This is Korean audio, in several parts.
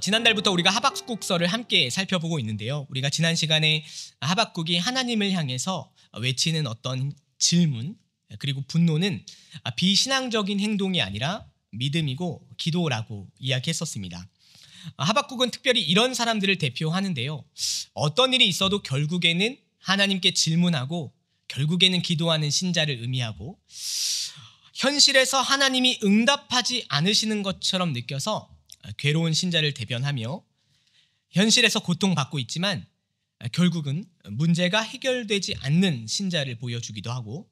지난달부터 우리가 하박국서를 함께 살펴보고 있는데요. 우리가 지난 시간에 하박국이 하나님을 향해서 외치는 어떤 질문 그리고 분노는 비신앙적인 행동이 아니라 믿음이고 기도라고 이야기했었습니다. 하박국은 특별히 이런 사람들을 대표하는데요. 어떤 일이 있어도 결국에는 하나님께 질문하고 결국에는 기도하는 신자를 의미하고 현실에서 하나님이 응답하지 않으시는 것처럼 느껴서 괴로운 신자를 대변하며 현실에서 고통받고 있지만 결국은 문제가 해결되지 않는 신자를 보여주기도 하고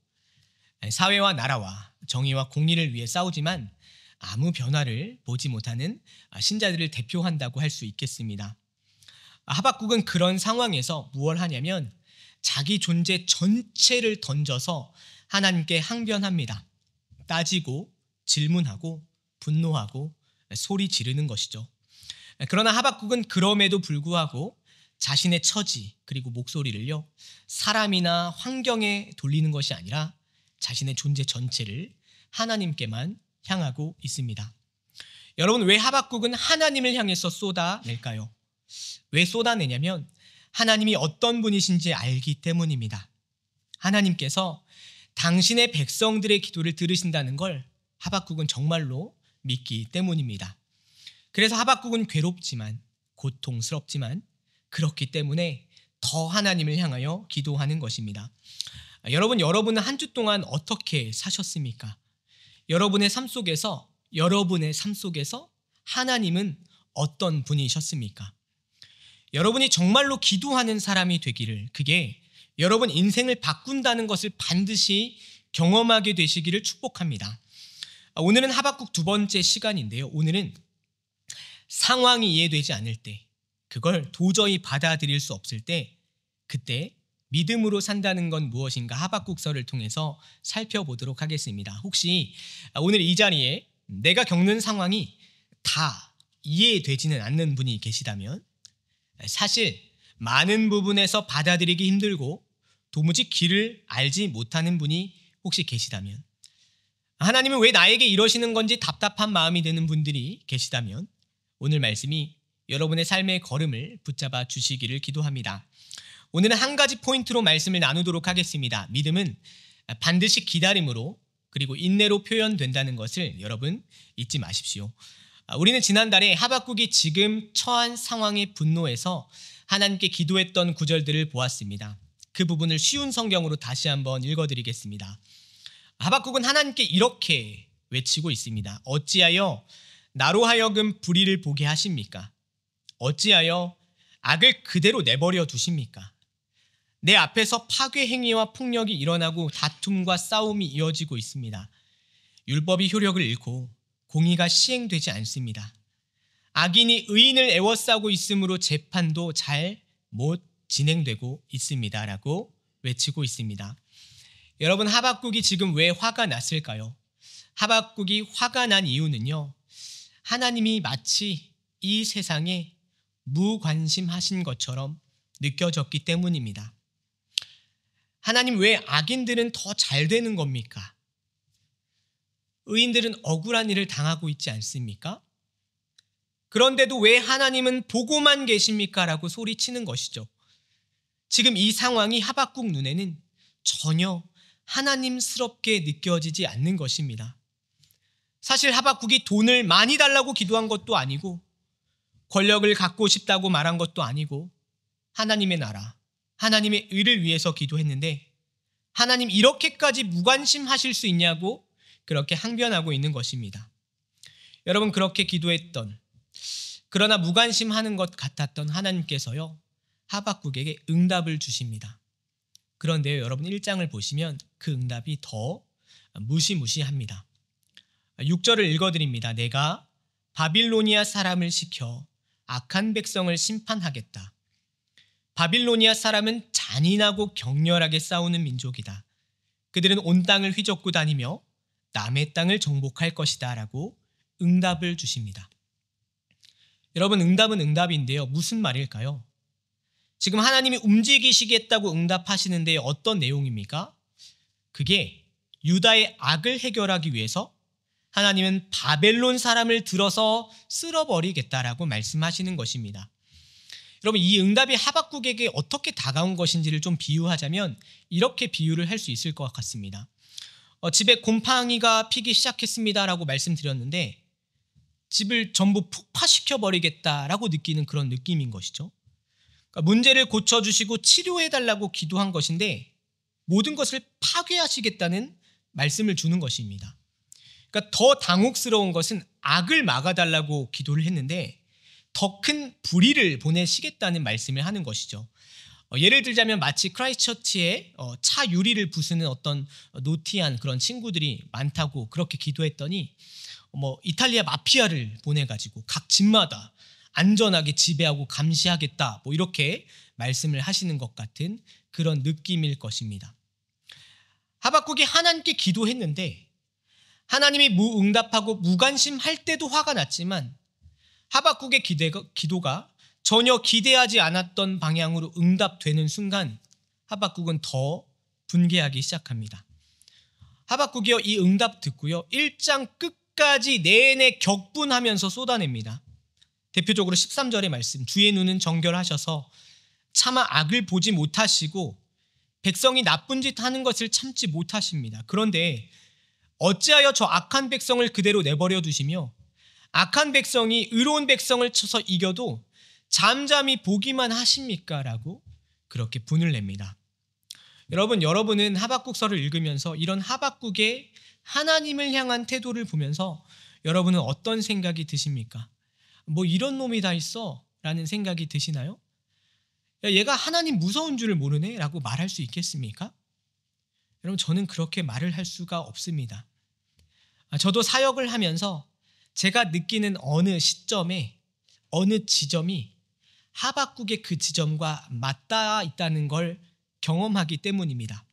사회와 나라와 정의와 공의를 위해 싸우지만 아무 변화를 보지 못하는 신자들을 대표한다고 할 수 있겠습니다. 하박국은 그런 상황에서 무엇을 하냐면 자기 존재 전체를 던져서 하나님께 항변합니다. 따지고 질문하고 분노하고 소리 지르는 것이죠. 그러나 하박국은 그럼에도 불구하고 자신의 처지 그리고 목소리를요 사람이나 환경에 돌리는 것이 아니라 자신의 존재 전체를 하나님께만 향하고 있습니다. 여러분, 왜 하박국은 하나님을 향해서 쏟아낼까요? 왜 쏟아내냐면 하나님이 어떤 분이신지 알기 때문입니다. 하나님께서 당신의 백성들의 기도를 들으신다는 걸 하박국은 정말로 믿기 때문입니다. 그래서 하박국은 괴롭지만 고통스럽지만 그렇기 때문에 더 하나님을 향하여 기도하는 것입니다. 여러분은 한 주 동안 어떻게 사셨습니까? 여러분의 삶 속에서 하나님은 어떤 분이셨습니까? 여러분이 정말로 기도하는 사람이 되기를, 그게 여러분 인생을 바꾼다는 것을 반드시 경험하게 되시기를 축복합니다. 오늘은 하박국 두 번째 시간인데요. 오늘은 상황이 이해되지 않을 때, 그걸 도저히 받아들일 수 없을 때, 그때 믿음으로 산다는 건 무엇인가 하박국서를 통해서 살펴보도록 하겠습니다. 혹시 오늘 이 자리에 내가 겪는 상황이 다 이해되지는 않는 분이 계시다면, 사실 많은 부분에서 받아들이기 힘들고 도무지 길을 알지 못하는 분이 혹시 계시다면, 하나님은 왜 나에게 이러시는 건지 답답한 마음이 드는 분들이 계시다면 오늘 말씀이 여러분의 삶의 걸음을 붙잡아 주시기를 기도합니다. 오늘은 한 가지 포인트로 말씀을 나누도록 하겠습니다. 믿음은 반드시 기다림으로 그리고 인내로 표현된다는 것을 여러분 잊지 마십시오. 우리는 지난달에 하박국이 지금 처한 상황의 분노에서 하나님께 기도했던 구절들을 보았습니다. 그 부분을 쉬운 성경으로 다시 한번 읽어드리겠습니다. 하박국은 하나님께 이렇게 외치고 있습니다. 어찌하여 나로 하여금 불의를 보게 하십니까? 어찌하여 악을 그대로 내버려 두십니까? 내 앞에서 파괴 행위와 폭력이 일어나고 다툼과 싸움이 이어지고 있습니다. 율법이 효력을 잃고 공의가 시행되지 않습니다. 악인이 의인을 애워싸고 있으므로 재판도 잘 못 진행되고 있습니다. 라고 외치고 있습니다. 여러분, 하박국이 지금 왜 화가 났을까요? 하박국이 화가 난 이유는요, 하나님이 마치 이 세상에 무관심하신 것처럼 느껴졌기 때문입니다. 하나님, 왜 악인들은 더 잘 되는 겁니까? 의인들은 억울한 일을 당하고 있지 않습니까? 그런데도 왜 하나님은 보고만 계십니까? 라고 소리치는 것이죠. 지금 이 상황이 하박국 눈에는 전혀 하나님스럽게 느껴지지 않는 것입니다. 사실 하박국이 돈을 많이 달라고 기도한 것도 아니고 권력을 갖고 싶다고 말한 것도 아니고 하나님의 나라, 하나님의 의를 위해서 기도했는데 하나님 이렇게까지 무관심하실 수 있냐고 그렇게 항변하고 있는 것입니다. 여러분, 그렇게 기도했던, 그러나 무관심하는 것 같았던 하나님께서요, 하박국에게 응답을 주십니다. 그런데요, 여러분 1장을 보시면 그 응답이 더 무시무시합니다. 6절을 읽어드립니다. 내가 바빌로니아 사람을 시켜 악한 백성을 심판하겠다. 바빌로니아 사람은 잔인하고 격렬하게 싸우는 민족이다. 그들은 온 땅을 휘젓고 다니며 남의 땅을 정복할 것이다. 라고 응답을 주십니다. 여러분, 응답은 응답인데요. 무슨 말일까요? 지금 하나님이 움직이시겠다고 응답하시는데 어떤 내용입니까? 그게 유다의 악을 해결하기 위해서 하나님은 바벨론 사람을 들어서 쓸어버리겠다라고 말씀하시는 것입니다. 여러분, 이 응답이 하박국에게 어떻게 다가온 것인지를 좀 비유하자면 이렇게 비유를 할 수 있을 것 같습니다. 집에 곰팡이가 피기 시작했습니다라고 말씀드렸는데 집을 전부 폭파시켜버리겠다라고 느끼는 그런 느낌인 것이죠. 그러니까 문제를 고쳐주시고 치료해달라고 기도한 것인데 모든 것을 파괴하시겠다는 말씀을 주는 것입니다. 그러니까 더 당혹스러운 것은 악을 막아달라고 기도를 했는데 더 큰 불의를 보내시겠다는 말씀을 하는 것이죠. 예를 들자면 마치 크라이스트처치에 차 유리를 부수는 어떤 노티한 그런 친구들이 많다고 그렇게 기도했더니 이탈리아 마피아를 보내가지고 각 집마다 안전하게 지배하고 감시하겠다 이렇게 말씀을 하시는 것 같은 그런 느낌일 것입니다. 하박국이 하나님께 기도했는데 하나님이 무응답하고 무관심할 때도 화가 났지만 하박국의 기도가 전혀 기대하지 않았던 방향으로 응답되는 순간 하박국은 더 분개하기 시작합니다. 하박국이요, 이 응답 듣고요 1장 끝까지 내내 격분하면서 쏟아냅니다. 대표적으로 13절의 말씀, 주의 눈은 정결하셔서 차마 악을 보지 못하시고 백성이 나쁜 짓 하는 것을 참지 못하십니다. 그런데 어찌하여 저 악한 백성을 그대로 내버려 두시며 악한 백성이 의로운 백성을 쳐서 이겨도 잠잠히 보기만 하십니까? 라고 그렇게 분을 냅니다. 여러분은 하박국서를 읽으면서 이런 하박국의 하나님을 향한 태도를 보면서 여러분은 어떤 생각이 드십니까? 이런 놈이 다 있어 라는 생각이 드시나요? 야, 얘가 하나님 무서운 줄을 모르네 라고 말할 수 있겠습니까? 여러분, 저는 그렇게 말을 할 수가 없습니다. 저도 사역을 하면서 제가 느끼는 어느 시점에 어느 지점이 하박국의 그 지점과 맞닿아 있다는 걸 경험하기 때문입니다.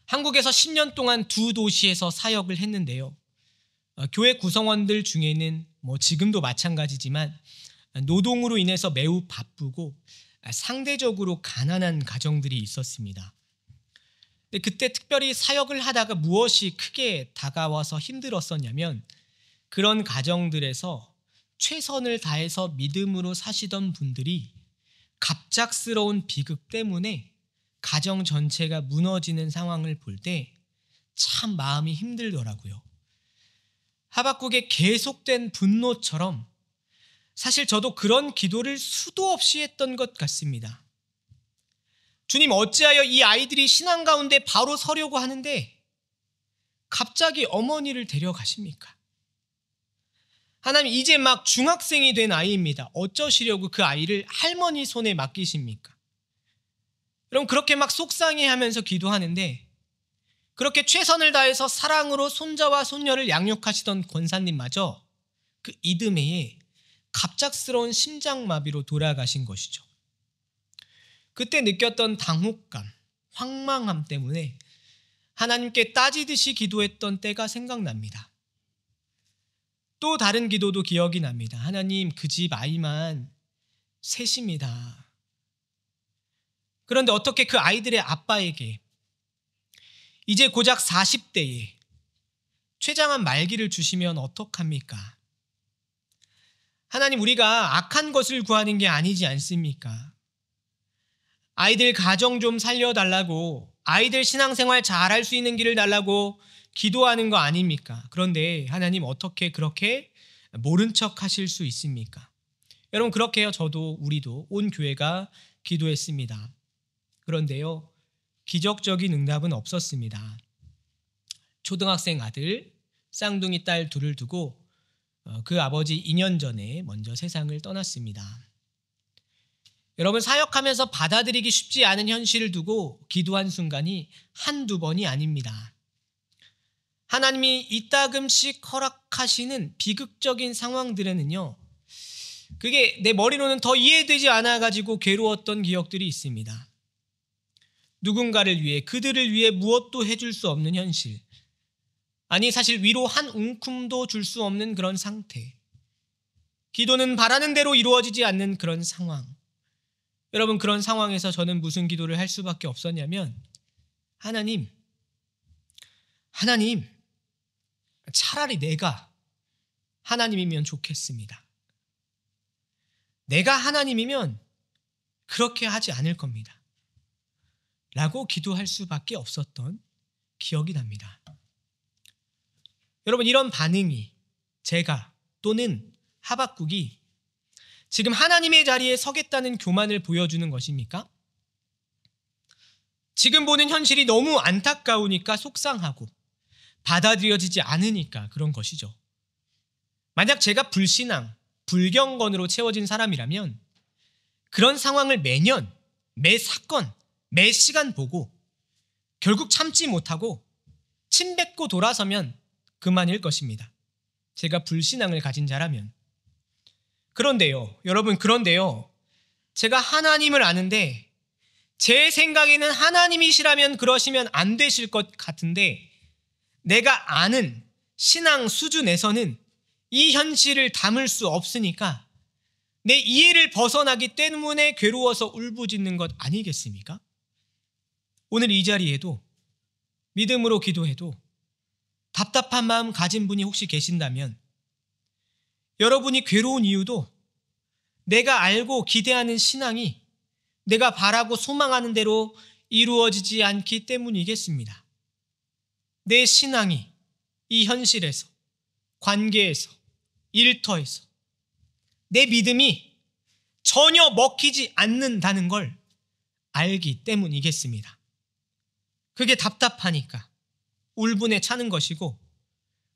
한국에서 10년 동안 두 도시에서 사역을 했는데요. 교회 구성원들 중에는 지금도 마찬가지지만 노동으로 인해서 매우 바쁘고 상대적으로 가난한 가정들이 있었습니다. 근데 그때 특별히 사역을 하다가 무엇이 크게 다가와서 힘들었었냐면 그런 가정들에서 최선을 다해서 믿음으로 사시던 분들이 갑작스러운 비극 때문에 가정 전체가 무너지는 상황을 볼 때 참 마음이 힘들더라고요. 하박국의 계속된 분노처럼 사실 저도 그런 기도를 수도 없이 했던 것 같습니다. 주님, 어찌하여 이 아이들이 신앙 가운데 바로 서려고 하는데 갑자기 어머니를 데려가십니까? 하나님, 이제 막 중학생이 된 아이입니다. 어쩌시려고 그 아이를 할머니 손에 맡기십니까? 여러분, 그렇게 막 속상해하면서 기도하는데 그렇게 최선을 다해서 사랑으로 손자와 손녀를 양육하시던 권사님마저 그 이듬해에 갑작스러운 심장마비로 돌아가신 것이죠. 그때 느꼈던 당혹감, 황망함 때문에 하나님께 따지듯이 기도했던 때가 생각납니다. 또 다른 기도도 기억이 납니다. 하나님, 그 집 아이만 셋입니다. 그런데 어떻게 그 아이들의 아빠에게 이제 고작 40대에 최장한 말기를 주시면 어떡합니까? 하나님, 우리가 악한 것을 구하는 게 아니지 않습니까? 아이들 가정 좀 살려달라고, 아이들 신앙생활 잘할 수 있는 길을 달라고 기도하는 거 아닙니까? 그런데 하나님, 어떻게 그렇게 모른 척 하실 수 있습니까? 여러분, 그렇게 해요. 저도 우리도 온 교회가 기도했습니다. 그런데요, 기적적인 응답은 없었습니다. 초등학생 아들, 쌍둥이 딸 둘을 두고 그 아버지 2년 전에 먼저 세상을 떠났습니다. 여러분, 사역하면서 받아들이기 쉽지 않은 현실을 두고 기도한 순간이 한두 번이 아닙니다. 하나님이 이따금씩 허락하시는 비극적인 상황들에는요, 그게 내 머리로는 더 이해되지 않아가지고 괴로웠던 기억들이 있습니다. 누군가를 위해, 그들을 위해 무엇도 해줄 수 없는 현실, 아니 사실 위로 한 움큼도 줄 수 없는 그런 상태, 기도는 바라는 대로 이루어지지 않는 그런 상황, 여러분, 그런 상황에서 저는 무슨 기도를 할 수밖에 없었냐면, 하나님, 차라리 내가 하나님이면 좋겠습니다. 내가 하나님이면 그렇게 하지 않을 겁니다. 라고 기도할 수밖에 없었던 기억이 납니다. 여러분, 이런 반응이 제가 또는 하박국이 지금 하나님의 자리에 서겠다는 교만을 보여주는 것입니까? 지금 보는 현실이 너무 안타까우니까 속상하고 받아들여지지 않으니까 그런 것이죠. 만약 제가 불신앙, 불경건으로 채워진 사람이라면 그런 상황을 매년, 매 사건, 매 시간 보고 결국 참지 못하고 침 뱉고 돌아서면 그만일 것입니다. 제가 불신앙을 가진 자라면. 그런데요, 여러분, 제가 하나님을 아는데 제 생각에는 하나님이시라면 그러시면 안 되실 것 같은데 내가 아는 신앙 수준에서는 이 현실을 담을 수 없으니까 내 이해를 벗어나기 때문에 괴로워서 울부짖는 것 아니겠습니까? 오늘 이 자리에도 믿음으로 기도해도 답답한 마음 가진 분이 혹시 계신다면 여러분이 괴로운 이유도 내가 알고 기대하는 신앙이 내가 바라고 소망하는 대로 이루어지지 않기 때문이겠습니다. 내 신앙이 이 현실에서, 관계에서, 일터에서 내 믿음이 전혀 먹히지 않는다는 걸 알기 때문이겠습니다. 그게 답답하니까 울분에 차는 것이고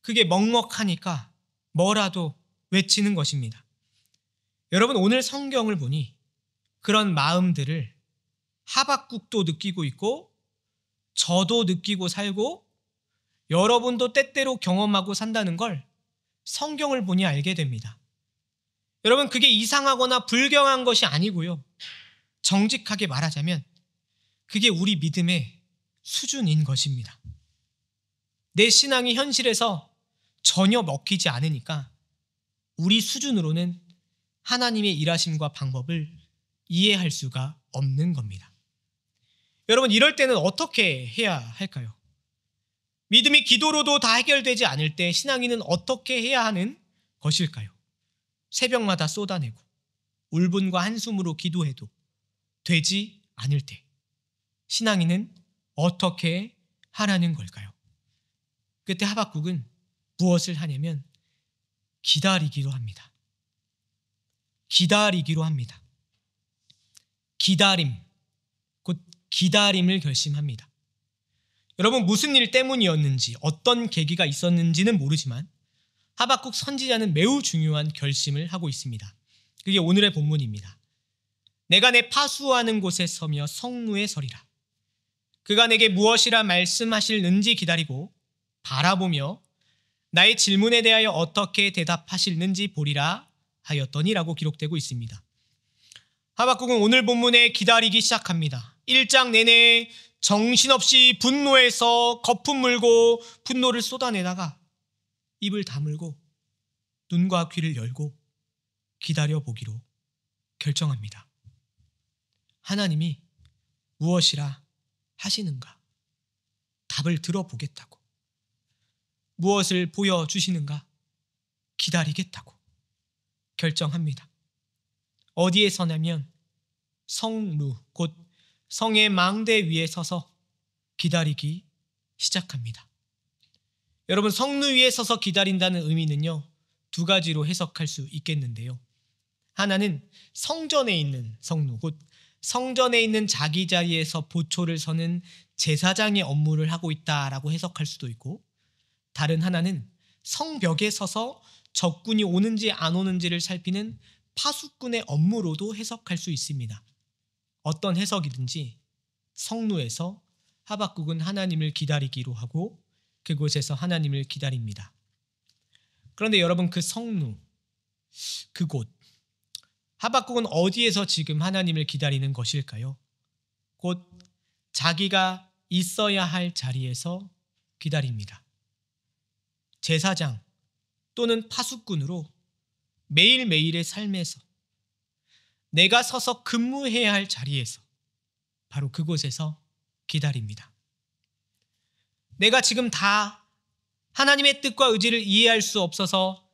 그게 먹먹하니까 뭐라도 외치는 것입니다. 여러분, 오늘 성경을 보니 그런 마음들을 하박국도 느끼고 있고 저도 느끼고 살고 여러분도 때때로 경험하고 산다는 걸 성경을 보니 알게 됩니다. 여러분, 그게 이상하거나 불경한 것이 아니고요. 정직하게 말하자면 그게 우리 믿음의 수준인 것입니다. 내 신앙이 현실에서 전혀 먹히지 않으니까 우리 수준으로는 하나님의 일하심과 방법을 이해할 수가 없는 겁니다. 여러분, 이럴 때는 어떻게 해야 할까요? 믿음이 기도로도 다 해결되지 않을 때 신앙인은 어떻게 해야 하는 것일까요? 새벽마다 쏟아내고 울분과 한숨으로 기도해도 되지 않을 때 신앙인은 어떻게 하라는 걸까요? 그때 하박국은 무엇을 하냐면 기다리기로 합니다. 기다리기로 합니다. 기다림, 곧 기다림을 결심합니다. 여러분, 무슨 일 때문이었는지 어떤 계기가 있었는지는 모르지만 하박국 선지자는 매우 중요한 결심을 하고 있습니다. 그게 오늘의 본문입니다. 내가 내 파수하는 곳에 서며 성루에 서리라. 그가 내게 무엇이라 말씀하실는지 기다리고 바라보며 나의 질문에 대하여 어떻게 대답하실는지 보리라 하였더니라고 기록되고 있습니다. 하박국은 오늘 본문에 기다리기 시작합니다. 1장 내내 정신없이 분노해서 거품 물고 분노를 쏟아내다가 입을 다물고 눈과 귀를 열고 기다려보기로 결정합니다. 하나님이 무엇이라 하시는가? 답을 들어보겠다고. 무엇을 보여주시는가? 기다리겠다고 결정합니다. 어디에 서냐면 성루, 곧 성의 망대 위에 서서 기다리기 시작합니다. 여러분, 성루 위에 서서 기다린다는 의미는요, 두 가지로 해석할 수 있겠는데요. 하나는 성전에 있는 성루, 곧 성전에 있는 자기 자리에서 보초를 서는 제사장의 업무를 하고 있다라고 해석할 수도 있고, 다른 하나는 성벽에 서서 적군이 오는지 안 오는지를 살피는 파수꾼의 업무로도 해석할 수 있습니다. 어떤 해석이든지 성루에서 하박국은 하나님을 기다리기로 하고 그곳에서 하나님을 기다립니다. 그런데 여러분, 그 성루, 그곳, 하박국은 어디에서 지금 하나님을 기다리는 것일까요? 곧 자기가 있어야 할 자리에서 기다립니다. 제사장 또는 파수꾼으로 매일매일의 삶에서 내가 서서 근무해야 할 자리에서, 바로 그곳에서 기다립니다. 내가 지금 다 하나님의 뜻과 의지를 이해할 수 없어서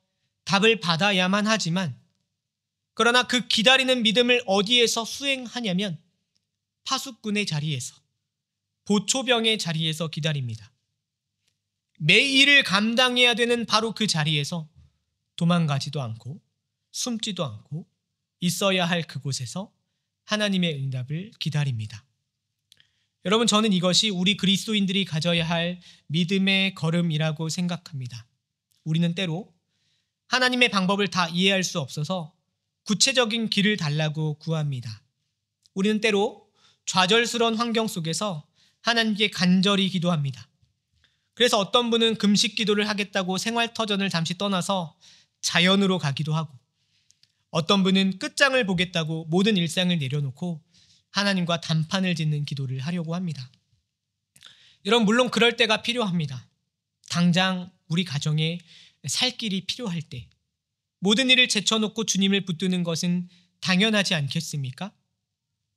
답을 받아야만 하지만, 그러나 그 기다리는 믿음을 어디에서 수행하냐면 파수꾼의 자리에서, 보초병의 자리에서 기다립니다. 매일을 감당해야 되는 바로 그 자리에서 도망가지도 않고 숨지도 않고 있어야 할 그곳에서 하나님의 응답을 기다립니다. 여러분, 저는 이것이 우리 그리스도인들이 가져야 할 믿음의 걸음이라고 생각합니다. 우리는 때로 하나님의 방법을 다 이해할 수 없어서 구체적인 길을 달라고 구합니다. 우리는 때로 좌절스러운 환경 속에서 하나님께 간절히 기도합니다. 그래서 어떤 분은 금식 기도를 하겠다고 생활터전을 잠시 떠나서 자연으로 가기도 하고, 어떤 분은 끝장을 보겠다고 모든 일상을 내려놓고 하나님과 단판을 짓는 기도를 하려고 합니다. 여러분, 물론 그럴 때가 필요합니다. 당장 우리 가정에 살 길이 필요할 때 모든 일을 제쳐놓고 주님을 붙드는 것은 당연하지 않겠습니까?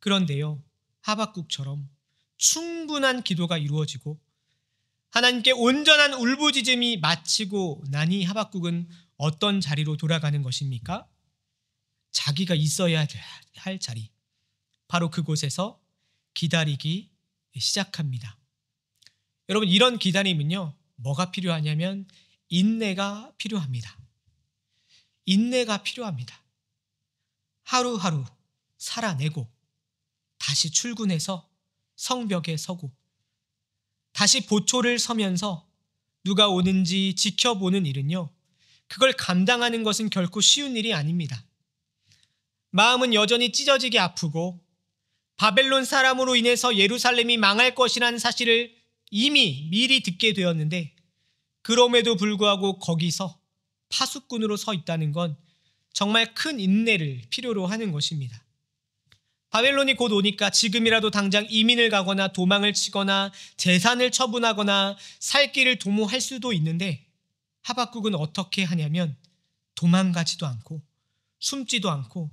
그런데요, 하박국처럼 충분한 기도가 이루어지고 하나님께 온전한 울부짖음이 마치고 나니 하박국은 어떤 자리로 돌아가는 것입니까? 자기가 있어야 할 자리, 바로 그곳에서 기다리기 시작합니다. 여러분, 이런 기다림은요, 뭐가 필요하냐면 인내가 필요합니다. 인내가 필요합니다. 하루하루 살아내고 다시 출근해서 성벽에 서고 다시 보초를 서면서 누가 오는지 지켜보는 일은요, 그걸 감당하는 것은 결코 쉬운 일이 아닙니다. 마음은 여전히 찢어지게 아프고 바벨론 사람으로 인해서 예루살렘이 망할 것이라는 사실을 이미 미리 듣게 되었는데, 그럼에도 불구하고 거기서 파수꾼으로 서 있다는 건 정말 큰 인내를 필요로 하는 것입니다. 바벨론이 곧 오니까 지금이라도 당장 이민을 가거나 도망을 치거나 재산을 처분하거나 살 길을 도모할 수도 있는데, 하박국은 어떻게 하냐면 도망가지도 않고 숨지도 않고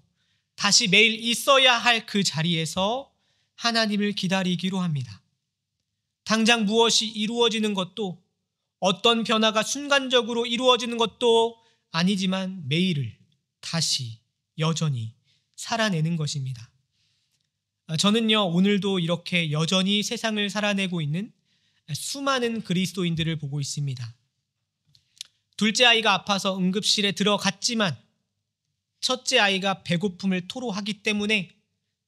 다시 매일 있어야 할 그 자리에서 하나님을 기다리기로 합니다. 당장 무엇이 이루어지는 것도, 어떤 변화가 순간적으로 이루어지는 것도 아니지만 매일을 다시 여전히 살아내는 것입니다. 저는요, 오늘도 이렇게 여전히 세상을 살아내고 있는 수많은 그리스도인들을 보고 있습니다. 둘째 아이가 아파서 응급실에 들어갔지만 첫째 아이가 배고픔을 토로하기 때문에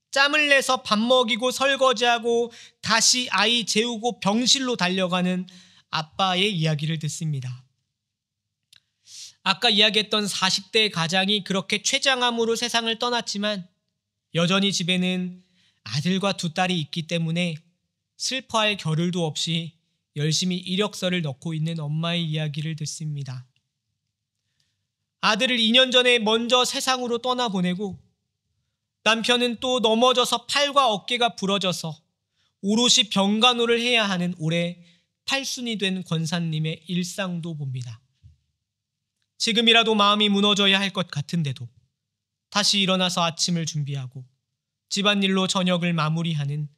짬을 내서 밥 먹이고 설거지하고 다시 아이 재우고 병실로 달려가는 아빠의 이야기를 듣습니다. 아까 이야기했던 40대 가장이 그렇게 췌장암으로 세상을 떠났지만 여전히 집에는 아들과 두 딸이 있기 때문에 슬퍼할 겨를도 없이 열심히 이력서를 넣고 있는 엄마의 이야기를 듣습니다. 아들을 2년 전에 먼저 세상으로 떠나보내고 남편은 또 넘어져서 팔과 어깨가 부러져서 오롯이 병간호를 해야 하는 올해 8순이 된 권사님의 일상도 봅니다. 지금이라도 마음이 무너져야 할 것 같은데도 다시 일어나서 아침을 준비하고 집안일로 저녁을 마무리하는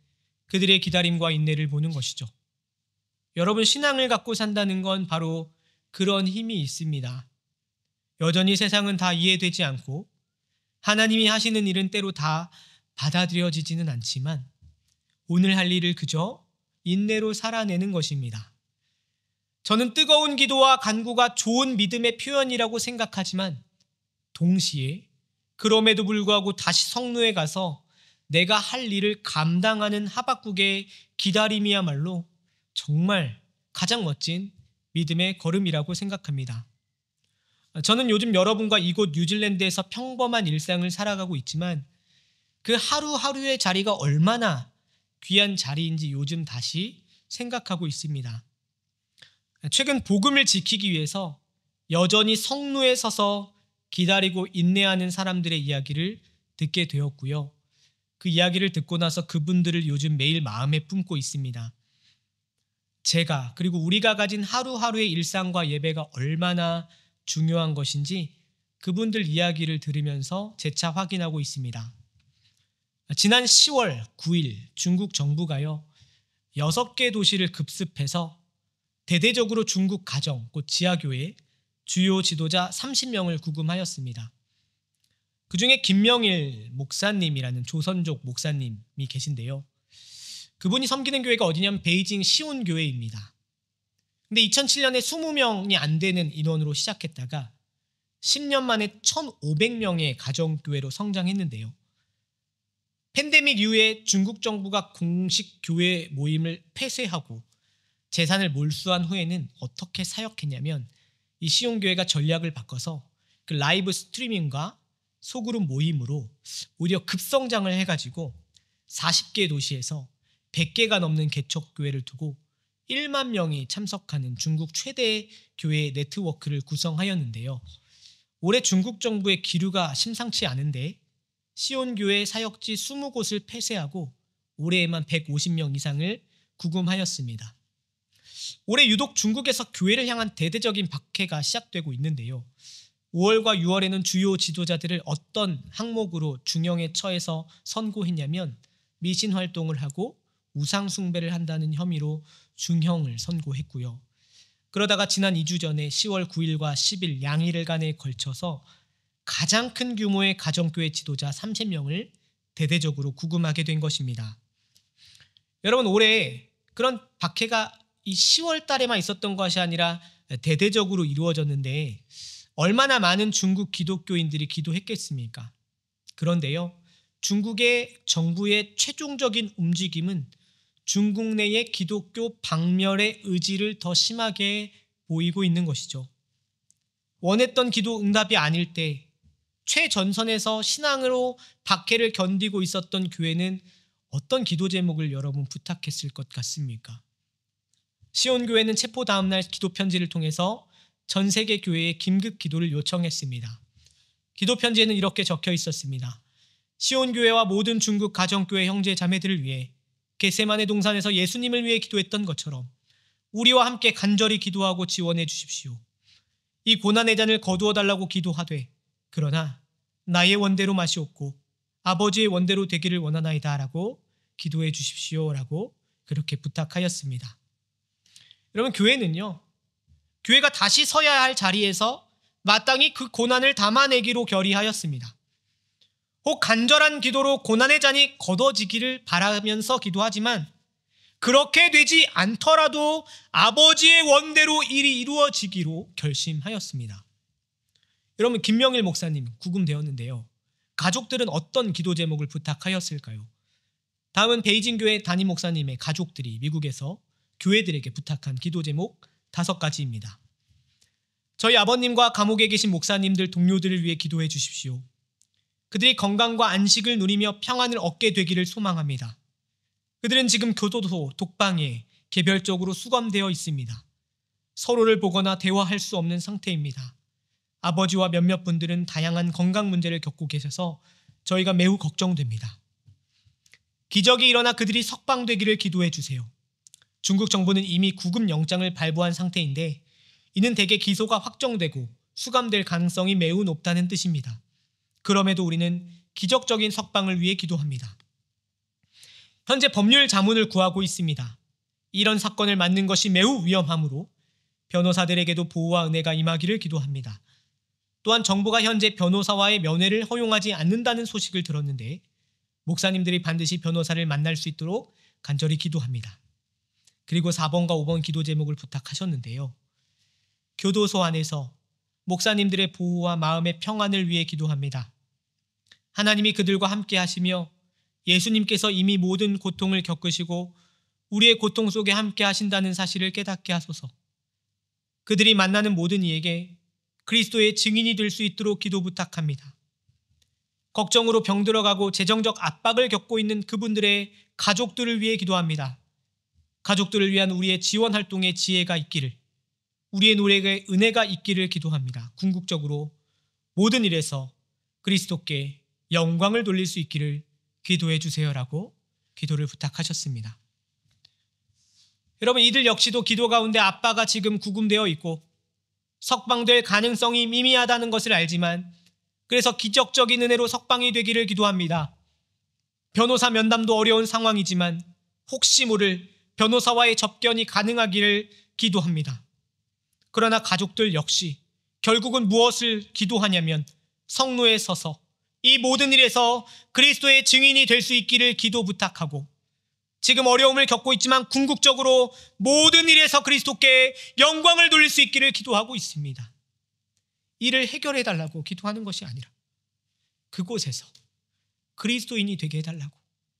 그들의 기다림과 인내를 보는 것이죠. 여러분, 신앙을 갖고 산다는 건 바로 그런 힘이 있습니다. 여전히 세상은 다 이해되지 않고 하나님이 하시는 일은 때로 다 받아들여지지는 않지만 오늘 할 일을 그저 인내로 살아내는 것입니다. 저는 뜨거운 기도와 간구가 좋은 믿음의 표현이라고 생각하지만 동시에 그럼에도 불구하고 다시 성루에 가서 내가 할 일을 감당하는 하박국의 기다림이야말로 정말 가장 멋진 믿음의 걸음이라고 생각합니다. 저는 요즘 여러분과 이곳 뉴질랜드에서 평범한 일상을 살아가고 있지만 그 하루하루의 자리가 얼마나 귀한 자리인지 요즘 다시 생각하고 있습니다. 최근 복음을 지키기 위해서 여전히 성루에 서서 기다리고 인내하는 사람들의 이야기를 듣게 되었고요. 그 이야기를 듣고 나서 그분들을 요즘 매일 마음에 품고 있습니다. 제가, 그리고 우리가 가진 하루하루의 일상과 예배가 얼마나 중요한 것인지 그분들 이야기를 들으면서 재차 확인하고 있습니다. 지난 10월 9일 중국 정부가요, 6개 도시를 급습해서 대대적으로 중국 가정, 곧 지하교회 주요 지도자 30명을 구금하였습니다. 그중에 김명일 목사님이라는 조선족 목사님이 계신데요. 그분이 섬기는 교회가 어디냐면 베이징 시온교회입니다. 근데 2007년에 20명이 안 되는 인원으로 시작했다가 10년 만에 1,500명의 가정교회로 성장했는데요. 팬데믹 이후에 중국 정부가 공식 교회 모임을 폐쇄하고 재산을 몰수한 후에는 어떻게 사역했냐면, 이 시온교회가 전략을 바꿔서 그 라이브 스트리밍과 소그룹 모임으로 오히려 급성장을 해가지고 40개 도시에서 100개가 넘는 개척교회를 두고 1만 명이 참석하는 중국 최대 교회 네트워크를 구성하였는데요. 올해 중국 정부의 기류가 심상치 않은데 시온교회 사역지 20곳을 폐쇄하고 올해에만 150명 이상을 구금하였습니다. 올해 유독 중국에서 교회를 향한 대대적인 박해가 시작되고 있는데요. 5월과 6월에는 주요 지도자들을 어떤 항목으로 중형에 처해서 선고했냐면, 미신 활동을 하고 우상 숭배를 한다는 혐의로 중형을 선고했고요. 그러다가 지난 2주 전에 10월 9일과 10일 양일간에 걸쳐서 가장 큰 규모의 가정교회 지도자 30명을 대대적으로 구금하게 된 것입니다. 여러분, 올해 그런 박해가 이 10월 달에만 있었던 것이 아니라 대대적으로 이루어졌는데 얼마나 많은 중국 기독교인들이 기도했겠습니까? 그런데요, 중국의 정부의 최종적인 움직임은 중국 내의 기독교 박멸의 의지를 더 심하게 보이고 있는 것이죠. 원했던 기도 응답이 아닐 때 최전선에서 신앙으로 박해를 견디고 있었던 교회는 어떤 기도 제목을 여러분 부탁했을 것 같습니까? 시온교회는 체포 다음 날 기도 편지를 통해서 전 세계 교회에 긴급 기도를 요청했습니다. 기도 편지에는 이렇게 적혀 있었습니다. 시온교회와 모든 중국 가정교회 형제 자매들을 위해 겟세마네 동산에서 예수님을 위해 기도했던 것처럼 우리와 함께 간절히 기도하고 지원해 주십시오. 이 고난의 잔을 거두어 달라고 기도하되 그러나 나의 원대로 마시옵고 아버지의 원대로 되기를 원하나이다 라고 기도해 주십시오 라고 그렇게 부탁하였습니다. 여러분, 교회는요, 교회가 다시 서야 할 자리에서 마땅히 그 고난을 담아내기로 결의하였습니다. 혹 간절한 기도로 고난의 잔이 걷어지기를 바라면서 기도하지만 그렇게 되지 않더라도 아버지의 원대로 일이 이루어지기로 결심하였습니다. 여러분, 김명일 목사님 구금되었는데요. 가족들은 어떤 기도 제목을 부탁하였을까요? 다음은 베이징 교회 담임 목사님의 가족들이 미국에서 교회들에게 부탁한 기도 제목 5가지입니다. 저희 아버님과 감옥에 계신 목사님들 동료들을 위해 기도해 주십시오. 그들이 건강과 안식을 누리며 평안을 얻게 되기를 소망합니다. 그들은 지금 교도소, 독방에 개별적으로 수감되어 있습니다. 서로를 보거나 대화할 수 없는 상태입니다. 아버지와 몇몇 분들은 다양한 건강 문제를 겪고 계셔서 저희가 매우 걱정됩니다. 기적이 일어나 그들이 석방되기를 기도해 주세요. 중국 정부는 이미 구금 영장을 발부한 상태인데 이는 대개 기소가 확정되고 수감될 가능성이 매우 높다는 뜻입니다. 그럼에도 우리는 기적적인 석방을 위해 기도합니다. 현재 법률 자문을 구하고 있습니다. 이런 사건을 맡는 것이 매우 위험하므로 변호사들에게도 보호와 은혜가 임하기를 기도합니다. 또한 정부가 현재 변호사와의 면회를 허용하지 않는다는 소식을 들었는데 목사님들이 반드시 변호사를 만날 수 있도록 간절히 기도합니다. 그리고 4번과 5번 기도 제목을 부탁하셨는데요. 교도소 안에서 목사님들의 보호와 마음의 평안을 위해 기도합니다. 하나님이 그들과 함께 하시며 예수님께서 이미 모든 고통을 겪으시고 우리의 고통 속에 함께 하신다는 사실을 깨닫게 하소서. 그들이 만나는 모든 이에게 그리스도의 증인이 될 수 있도록 기도 부탁합니다. 걱정으로 병들어가고 재정적 압박을 겪고 있는 그분들의 가족들을 위해 기도합니다. 가족들을 위한 우리의 지원 활동에 지혜가 있기를, 우리의 노력에 은혜가 있기를 기도합니다. 궁극적으로 모든 일에서 그리스도께 영광을 돌릴 수 있기를 기도해 주세요라고 기도를 부탁하셨습니다. 여러분, 이들 역시도 기도 가운데 아빠가 지금 구금되어 있고 석방될 가능성이 미미하다는 것을 알지만 그래서 기적적인 은혜로 석방이 되기를 기도합니다. 변호사 면담도 어려운 상황이지만 혹시 모를 변호사와의 접견이 가능하기를 기도합니다. 그러나 가족들 역시 결국은 무엇을 기도하냐면 성로에 서서 이 모든 일에서 그리스도의 증인이 될 수 있기를 기도 부탁하고, 지금 어려움을 겪고 있지만 궁극적으로 모든 일에서 그리스도께 영광을 돌릴 수 있기를 기도하고 있습니다. 이를 해결해 달라고 기도하는 것이 아니라 그곳에서 그리스도인이 되게 해달라고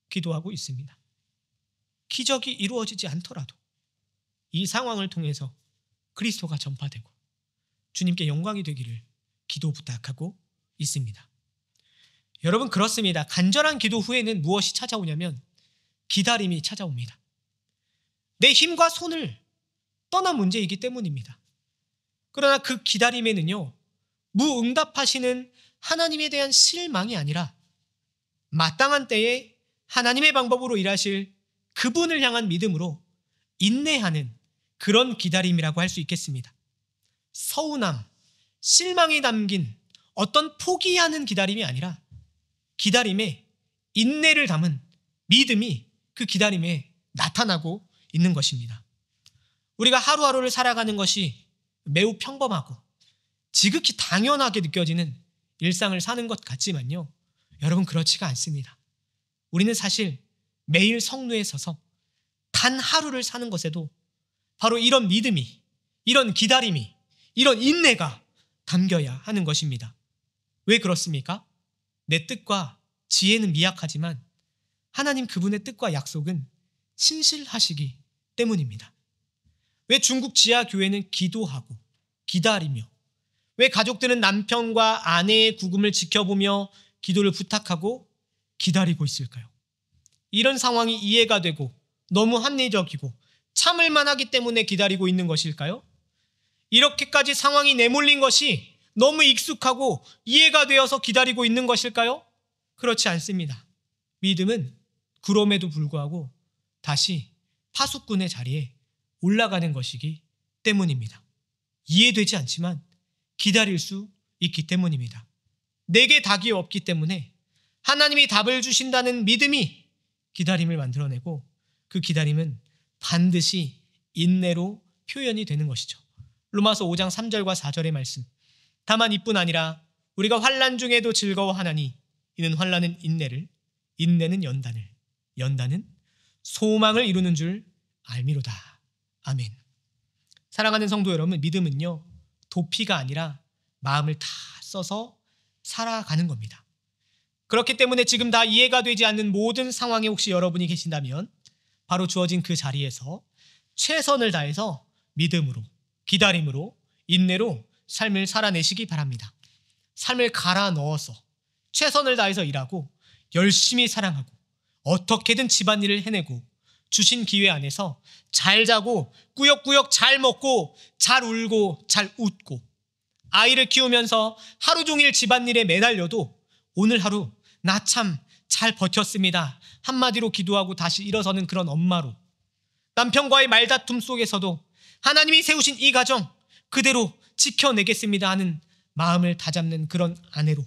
기도하고 있습니다. 기적이 이루어지지 않더라도 이 상황을 통해서 그리스도가 전파되고 주님께 영광이 되기를 기도 부탁하고 있습니다. 여러분, 그렇습니다. 간절한 기도 후에는 무엇이 찾아오냐면 기다림이 찾아옵니다. 내 힘과 손을 떠난 문제이기 때문입니다. 그러나 그 기다림에는요, 무응답하시는 하나님에 대한 실망이 아니라 마땅한 때에 하나님의 방법으로 일하실 그분을 향한 믿음으로 인내하는 그런 기다림이라고 할 수 있겠습니다. 서운함, 실망이 담긴 어떤 포기하는 기다림이 아니라 기다림에 인내를 담은 믿음이 그 기다림에 나타나고 있는 것입니다. 우리가 하루하루를 살아가는 것이 매우 평범하고 지극히 당연하게 느껴지는 일상을 사는 것 같지만요, 여러분, 그렇지가 않습니다. 우리는 사실 매일 성루에 서서 단 하루를 사는 것에도 바로 이런 믿음이, 이런 기다림이, 이런 인내가 담겨야 하는 것입니다. 왜 그렇습니까? 내 뜻과 지혜는 미약하지만 하나님 그분의 뜻과 약속은 신실하시기 때문입니다. 왜 중국 지하 교회는 기도하고 기다리며, 왜 가족들은 남편과 아내의 구금을 지켜보며 기도를 부탁하고 기다리고 있을까요? 이런 상황이 이해가 되고 너무 합리적이고 참을 만하기 때문에 기다리고 있는 것일까요? 이렇게까지 상황이 내몰린 것이 너무 익숙하고 이해가 되어서 기다리고 있는 것일까요? 그렇지 않습니다. 믿음은 그럼에도 불구하고 다시 파수꾼의 자리에 올라가는 것이기 때문입니다. 이해되지 않지만 기다릴 수 있기 때문입니다. 내게 답이 없기 때문에 하나님이 답을 주신다는 믿음이 기다림을 만들어내고, 그 기다림은 반드시 인내로 표현이 되는 것이죠. 로마서 5장 3절과 4절의 말씀. 다만 이뿐 아니라 우리가 환난 중에도 즐거워하나니 이는 환난은 인내를, 인내는 연단을, 연단은 소망을 이루는 줄 알미로다. 아멘. 사랑하는 성도 여러분, 믿음은요, 도피가 아니라 마음을 다 써서 살아가는 겁니다. 그렇기 때문에 지금 다 이해가 되지 않는 모든 상황에 혹시 여러분이 계신다면 바로 주어진 그 자리에서 최선을 다해서 믿음으로, 기다림으로, 인내로 삶을 살아내시기 바랍니다. 삶을 갈아 넣어서 최선을 다해서 일하고 열심히 사랑하고 어떻게든 집안일을 해내고 주신 기회 안에서 잘 자고 꾸역꾸역 잘 먹고 잘 울고 잘 웃고, 아이를 키우면서 하루 종일 집안일에 매달려도 오늘 하루 나 참 잘 버텼습니다 한마디로 기도하고 다시 일어서는 그런 엄마로, 남편과의 말다툼 속에서도 하나님이 세우신 이 가정 그대로 지켜내겠습니다 하는 마음을 다잡는 그런 아내로,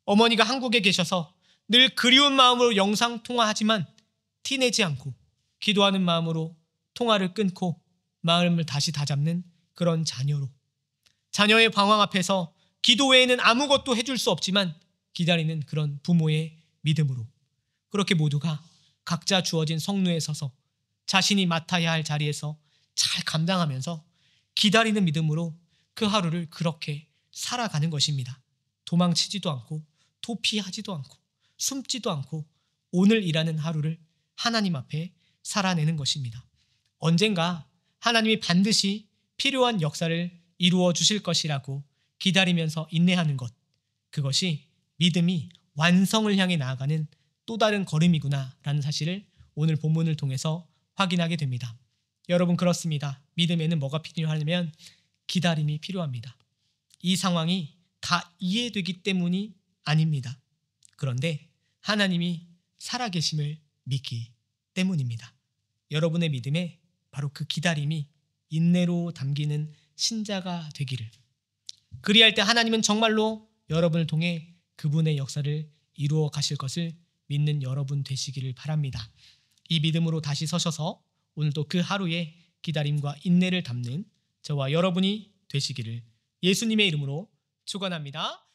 어머니가 한국에 계셔서 늘 그리운 마음으로 영상통화하지만 티내지 않고 기도하는 마음으로 통화를 끊고 마음을 다시 다잡는 그런 자녀로, 자녀의 방황 앞에서 기도 외에는 아무것도 해줄 수 없지만 기다리는 그런 부모의 믿음으로, 그렇게 모두가 각자 주어진 성루에 서서 자신이 맡아야 할 자리에서 잘 감당하면서 기다리는 믿음으로 그 하루를 그렇게 살아가는 것입니다. 도망치지도 않고 도피하지도 않고 숨지도 않고 오늘 일하는 하루를 하나님 앞에 살아내는 것입니다. 언젠가 하나님이 반드시 필요한 역사를 이루어 주실 것이라고 기다리면서 인내하는 것, 그것이 믿음이 완성을 향해 나아가는 또 다른 걸음이구나 라는 사실을 오늘 본문을 통해서 확인하게 됩니다. 여러분, 그렇습니다. 믿음에는 뭐가 필요하냐면 기다림이 필요합니다. 이 상황이 다 이해되기 때문이 아닙니다. 그런데 하나님이 살아계심을 믿기 때문입니다. 여러분의 믿음에 바로 그 기다림이 인내로 담기는 신자가 되기를, 그리할 때 하나님은 정말로 여러분을 통해 그분의 역사를 이루어 가실 것을 믿는 여러분 되시기를 바랍니다. 이 믿음으로 다시 서셔서 오늘도 그 하루의 기다림과 인내를 담는 저와 여러분이 되시기를 예수님의 이름으로 축원합니다.